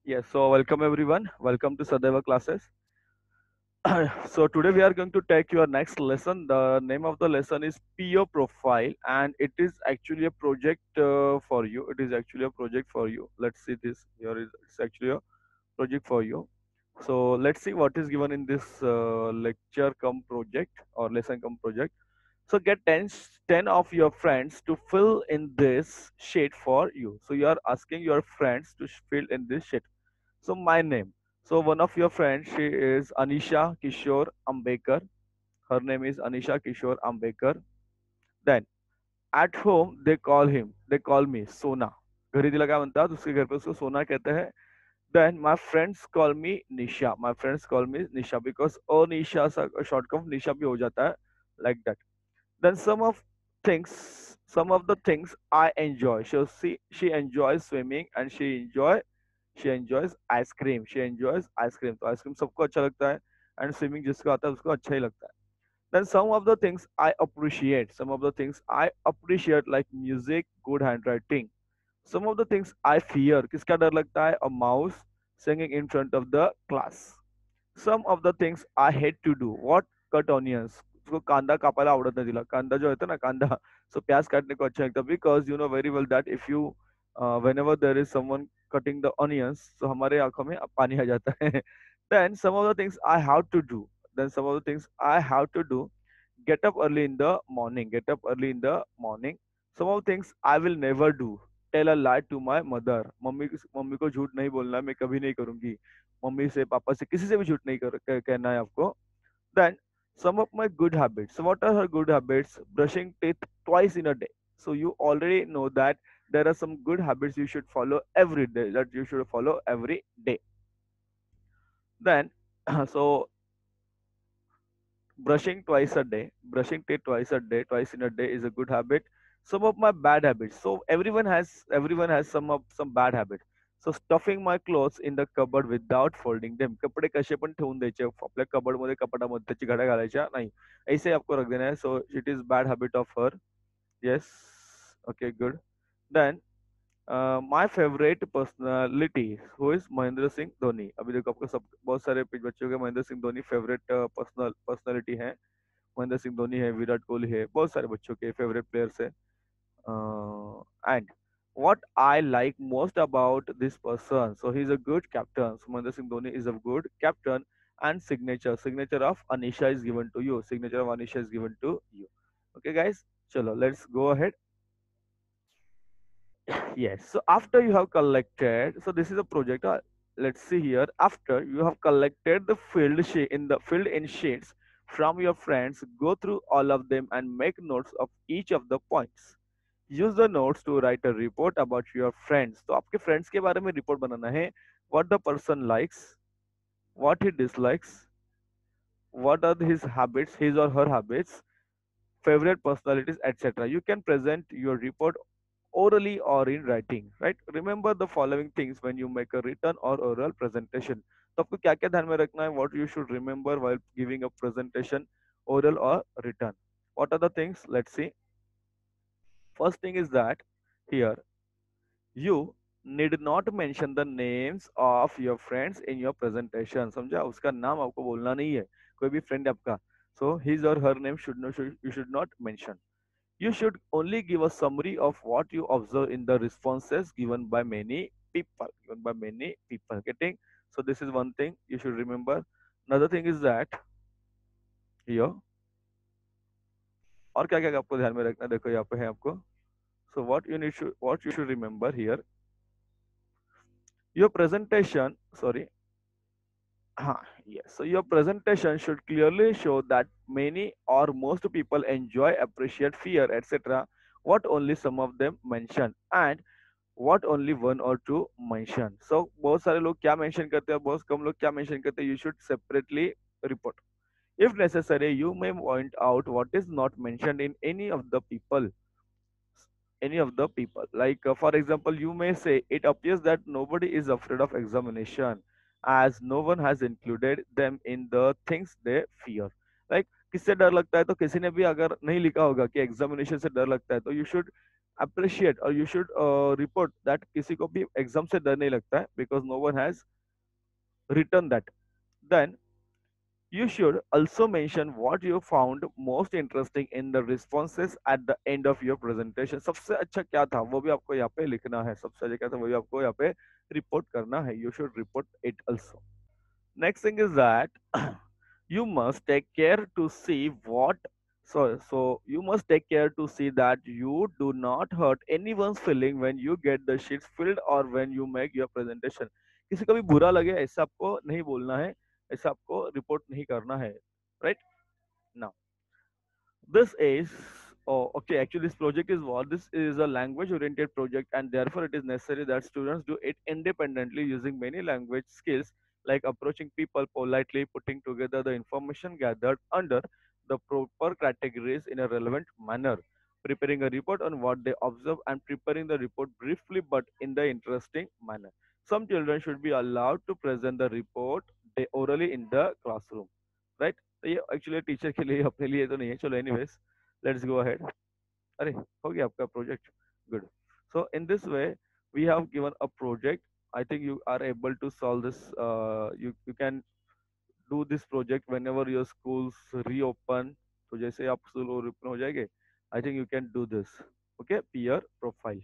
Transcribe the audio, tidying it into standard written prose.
Yes, so welcome everyone. Welcome to Sadeva classes. So today we are going to take your next lesson. The name of the lesson is PO profile, and it is actually a project for you. It is actually a project for you. Let's see this. Here is it's actually a project for you. So let's see what is given in this lecture come project or lesson come project. So get 10 of your friends to fill in this sheet for you. So you are asking your friends to fill in this sheet. So my name. So one of your friends, she is Anisha Kishore Ambekar. Her name is Anisha Kishore Ambekar. Then at home they call me Sona. घरी तिला काय म्हणतात उसके घर पे उसको सोना कहते हैं. Then my friends call me Nisha. My friends call me Nisha because Nisha सा short form Nisha भी हो जाता है like that. Then some of the things I enjoy. So she enjoys swimming and she enjoys ice cream. She enjoys ice cream. तो ice cream सबको अच्छा लगता है and swimming जिसको आता है उसको अच्छा ही लगता है. Then some of the things I appreciate. Some of the things I appreciate like music, good handwriting. Some of the things I fear. किसका डर लगता है? A mouse singing in front of the class. Some of the things I hate to do. What? Cut onions. उसको कांदा कापायला आवडत नाही तिला. कांदा जो होता ना कांदा, so प्याज काटने को अच्छा लगता है because you know very well that if you whenever there is someone cutting the onions, so हमारे आंखों में पानी आ जाता है. Then some of the things I have to do. Then some of the things I have to do. Get up early in the morning. Get up early in the morning. Some of the things I will never do. Tell a lie to my mother. Mummy को झूठ नहीं बोलना है, मैं कभी नहीं करूंगी. Mummy से पापा से किसी से भी झूठ नहीं कहना है आपको. Then some of my good habits. So what are her good habits? Brushing teeth twice in a day. So you already know that there are some good habits you should follow every day. That you should follow every day. Then so brushing teeth twice a day, twice in a day is a good habit. Some of my bad habits. So everyone has some bad habits. So stuffing my clothes in the cupboard without folding them. कपड़े कसे पण ठेवून द्यायचे आपल्या cupboard मध्ये कपाटामध्ये त्याची घड्या घालायच्या नाही. ऐसे आपको रख देना है. So it is bad habit of her. Yes. Okay, good. Then my favourite personality who is Mahendra Singh Dhoni. अभी देखो आपको सब बहुत सारे बच्चों के महेंद्र सिंह धोनी फेवरेट पर्सनालिटी है. महेंद्र सिंह धोनी है, विराट कोहली है, बहुत सारे बच्चों के फेवरेट प्लेयर्स है. And what I like most about this person. So he's a good captain. So Mahendra Singh Dhoni is a good captain. And signature of Anisha is given to you. Signature of Anisha is given to you. Okay, guys. Chalo, let's go ahead. Yes. So after you have collected, so this is a project. Let's see here. After you have collected the field in sheets from your friends, go through all of them and make notes of each of the points. Use the notes to write a report about your friends. तो आपके friends के बारे में report बनाना है. What the person likes, what he dislikes, what are his or her habits, favorite personalities, etc. You can present your report orally or in writing, right? Remember the following things when you make a written or oral presentation. तो आपको क्या क्या ध्यान में रखना है? What you should remember while giving a presentation, oral or written. What are the things? Let's see. First thing is that here you need not mention the names of your friends in your presentation. समझा? उसका नाम आपको बोलना नहीं है. कोई भी friend आपका. So his or her name you should not mention. You should only give a summary of what you observe in the responses given by many people. Given by many people. Getting? So this is one thing you should remember. Another thing is that here और क्या क्या आपको ध्यान में रखना है? देखो यहाँ पे है आपको. So what you should remember here. Your presentation. Sorry. Yes. So your presentation should clearly show that many or most people enjoy, appreciate, fear, etc. What only some of them mention and what only one or two mention. So बहुत सारे लोग क्या mention करते हैं, बहुत कम लोग क्या mention करते हैं. You should separately report. If necessary, you may point out what is not mentioned in any of the people. Like for example, you may say it appears that nobody is afraid of examination as no one has included them in the things they fear. Like किससे डर लगता है, तो किसी ने भी अगर नहीं लिखा होगा कि एग्जामिनेशन से डर लगता है, तो you should appreciate or you should report that किसी को भी एग्जाम से डर नहीं लगता है because no one has written that. Then you should also mention what you found most interesting in the responses at the end of your presentation. सबसे अच्छा क्या था वो भी आपको यहाँ पे लिखना है, सबसे अच्छा क्या था वो भी आपको यहाँ पे रिपोर्ट करना है. You should report it also. Next thing is that you must take care to see what so you must take care to see that you do not hurt anyone's feeling when you get the sheets filled or when you make your presentation. किसी का भी बुरा लगे ऐसा आपको नहीं बोलना है, ऐसा आपको रिपोर्ट नहीं करना है, right? Now this is oh okay, actually this project is what, this is a language oriented project and therefore it is necessary that students do it independently using many language skills like approaching people politely, putting together the information gathered under the proper categories in a relevant manner, preparing a report on what they observe and preparing the report briefly but in the interesting manner. Some children should be allowed to present the report they orally in the classroom, right? तो ये actually teacher के लिए, अपने लिए तो नहीं है. चलो एनीवेज, लेट्स गो अहेड. अरे हो गया आपका project. Good. So in this way we have given a project. I think you are able to solve this. You you can do this project whenever your schools reopen. तो जैसे आप school open हो जाएंगे, I think you can do this. Okay, peer profile.